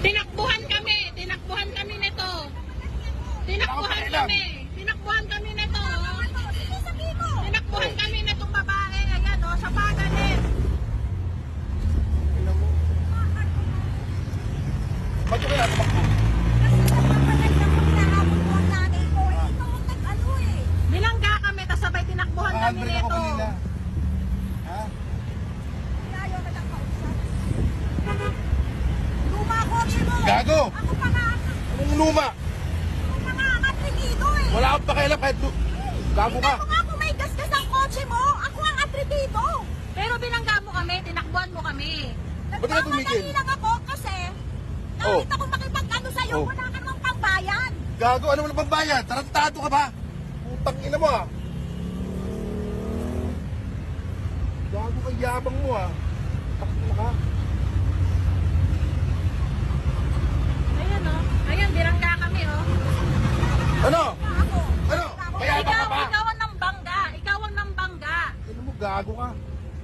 Tinakbuhan kami nito. Tinakbuhan kami nito. Tinakbuhan kami nitong babae. Ayan o, sa pagalit. Ba't yung kaya tumakbo? Bilangga kami, tas sabay tinakbuhan kami Nakahandbrake ako nito. kanina. Ha? Gago! Ako pa nga, Anong luma? atretido eh. Wala akong pakialam kahit gago ka. Ako nga kung may gasgas ang kotse mo, ako ang atretido. Pero bilangga mo kami, tinakbuhan mo kami. Ba't ka tumigil? Nagmamadali lang ako kasi Oh. nakita ko makipag-ano sa'yo, Oh. wala ka namang pangbayan. Gago, ano mo na pambayan? Tarantado ka ba? Putang ina mo ah. Gago ka, yabang mo ah. Takina ka. Ayan o. Ayan, bilangga kami o. Ano? Ako. Ano? Mayabang ka pa? Ikaw ang nambangga. Ikaw ang nambangga. Ano mo, gago ka?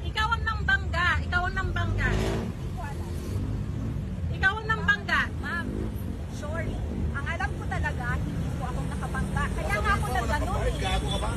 Ikaw ang nambangga. Ikaw ang nambangga. Ikaw ang nambangga. Ma'am, sorry. Ang alam ko talaga, hindi ko ako nakabangga. Kaya nga ako nagganon eh. Gago ka ba?